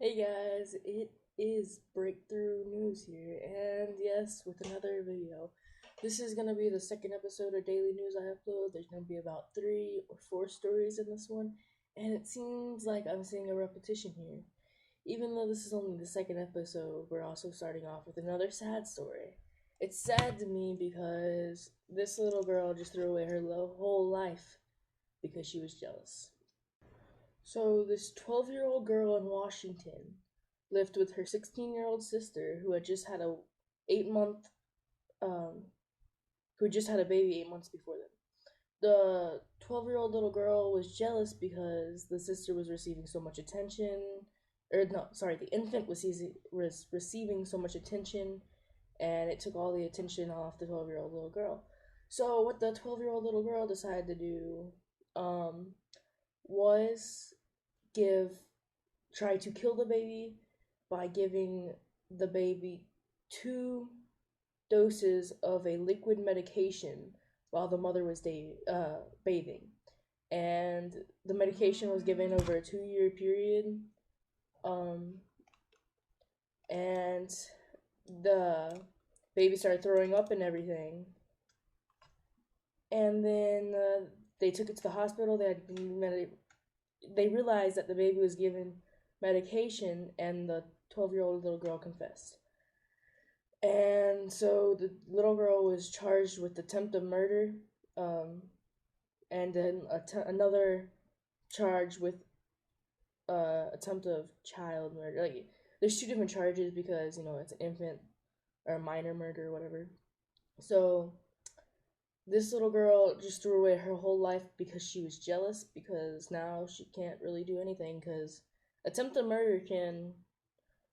Hey guys, it is Breakthrough News here, and yes, with another video. This is gonna be the second episode of Daily News I upload. There's gonna be about 3 or 4 stories in this one, and it seems like I'm seeing a repetition here. Even though this is only the second episode, we're also starting off with another sad story. It's sad to me because this little girl just threw away her whole life because she was jealous. So, this 12-year-old girl in Washington lived with her 16-year-old sister who had just had a 8 month um who had just had a baby 8 months before them. The 12-year-old little girl was jealous because the sister was receiving so much attention, or no, sorry, the infant was receiving so much attention, and it took all the attention off the 12-year-old little girl. So what the 12-year-old little girl decided to do um was give try to kill the baby by giving the baby 2 doses of a liquid medication while the mother was bathing. And the medication was given over a 2 year period. Um, and the baby started throwing up and everything. And then they took it to the hospital. They realized that the baby was given medication, and the 12-year-old little girl confessed. And so the little girl was charged with attempted murder, um, and then another charge with attempt of child murder. Like, there's 2 different charges because it's an infant or a minor murder or whatever. So this little girl just threw away her whole life because she was jealous, because now she can't really do anything because attempted murder can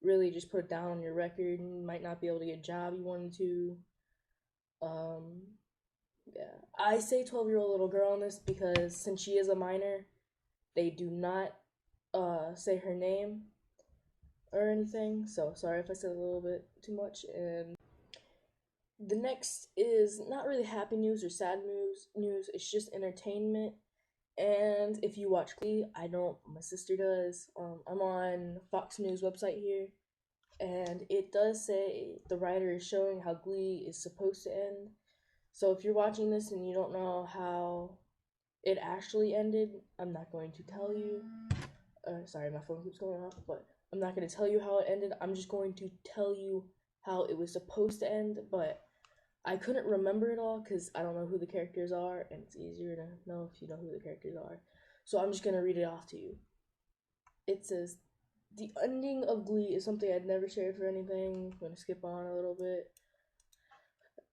really just put it down on your record, and you might not be able to get a job you wanted to. Um, yeah. I say 12-year-old little girl on this because since she is a minor, they do not say her name or anything. So sorry if I said a little bit too much. And the next is not really happy news or sad news. It's just entertainment. And if you watch Glee, I don't. My sister does. I'm on Fox News website here, and it does say the writer is showing how Glee is supposed to end. So if you're watching this and you don't know how it actually ended, I'm not going to tell you. Sorry, my phone keeps going off, but I'm not going to tell you how it ended. I'm just going to tell you how it was supposed to end, but I couldn't remember it all because I don't know who the characters are, and it's easier to know if you know who the characters are. So I'm just going to read it off to you. It says, the ending of Glee is something I'd never shared for anything. I'm going to skip on a little bit.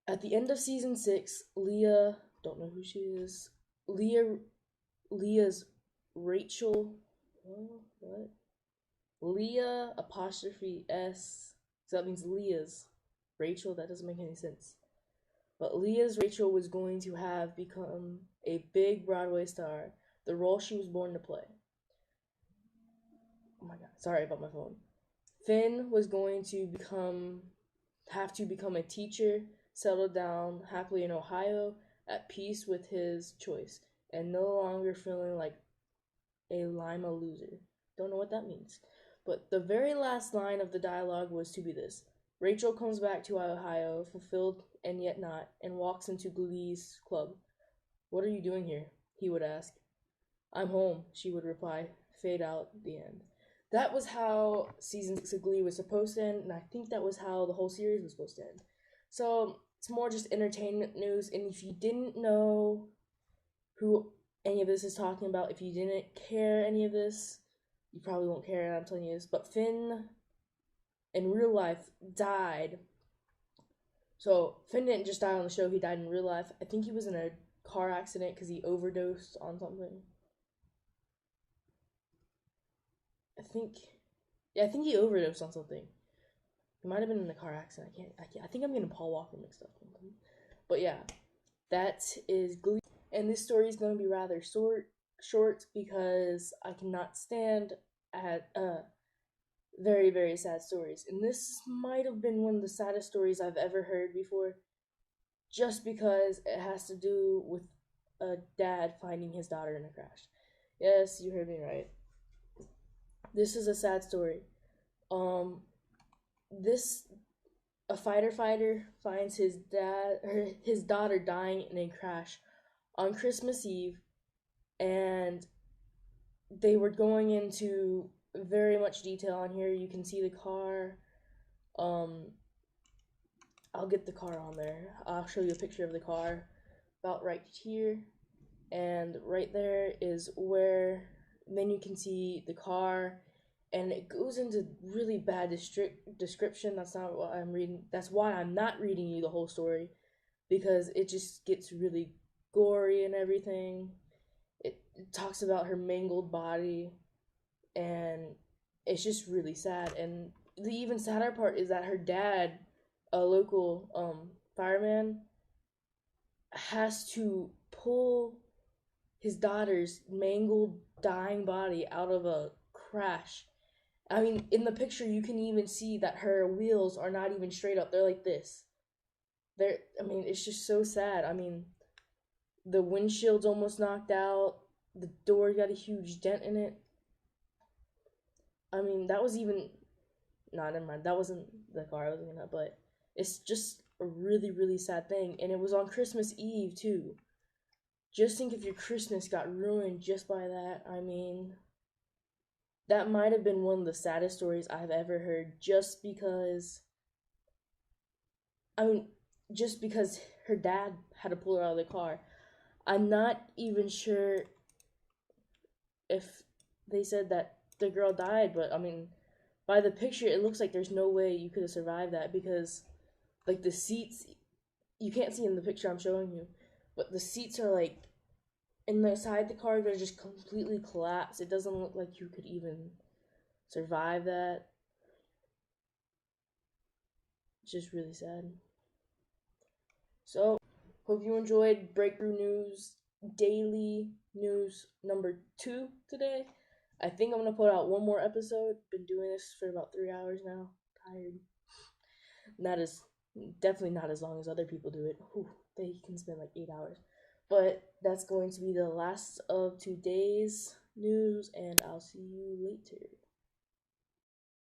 At the end of season 6, Leah, don't know who she is. Leah's Rachel, what? Leah apostrophe S. So that means Leah's Rachel. That doesn't make any sense. But Leah's Rachel was going to have become a big Broadway star, the role she was born to play. Oh my god, sorry about my phone. Finn was going to have to become a teacher, settle down happily in Ohio, at peace with his choice, and no longer feeling like a Lima loser. Don't know what that means. But the very last line of the dialogue was to be this: Rachel comes back to Ohio, fulfilled and yet not, and walks into Glee's club. What are you doing here? He would ask. I'm home, she would reply. Fade out, the end. That was how season 6 of Glee was supposed to end, and I think that was how the whole series was supposed to end. So it's more just entertainment news, and if you didn't know who any of this is talking about, if you didn't care any of this, you probably won't care. I'm telling you this, but Finn in real life died. So Finn didn't just die on the show; he died in real life. I think he was in a car accident because he overdosed on something. I think, yeah, I think he overdosed on something. He might have been in a car accident. I think I'm getting Paul Walker mixed up. But yeah, that is Glee. And this story is going to be rather short because I cannot stand at very, very sad stories. And this might have been one of the saddest stories I've ever heard before, just because it has to do with a dad finding his daughter in a crash. Yes, you heard me right. This is a sad story. This a fighter finds his daughter dying in a crash on Christmas Eve, and they were going into very much detail on here. You can see the car. Um, I'll get the car on there. I'll show you a picture of the car about right here. And right there is where then you can see the car, and it goes into really bad description. That's not what I'm reading. That's why I'm not reading you the whole story, because it just gets really gory and everything. It talks about her mangled body, and it's just really sad. And the even sadder part is that her dad, a local fireman, has to pull his daughter's mangled, dying body out of a crash. I mean, in the picture, you can even see that her wheels are not even straight up. They're like this. I mean, it's just so sad. I mean, the windshield's almost knocked out. The door got a huge dent in it. I mean, that was even. Nah, never mind. That wasn't the car I was looking at, but it's just a really, really sad thing. And it was on Christmas Eve, too. Just think if your Christmas got ruined just by that. I mean, that might have been one of the saddest stories I've ever heard, just because her dad had to pull her out of the car. I'm not even sure if they said that the girl died, but I mean, by the picture, it looks like there's no way you could have survived that, because, like, the seats, you can't see in the picture I'm showing you, but the seats are, like, inside the car, they're just completely collapsed. It doesn't look like you could even survive that. It's just really sad. So, hope you enjoyed Breakthrough News Daily News number 2 today. I think I'm going to put out one more episode. Been doing this for about 3 hours now. Tired. Definitely not as long as other people do it. Whew, they can spend like 8 hours. But that's going to be the last of today's news, and I'll see you later.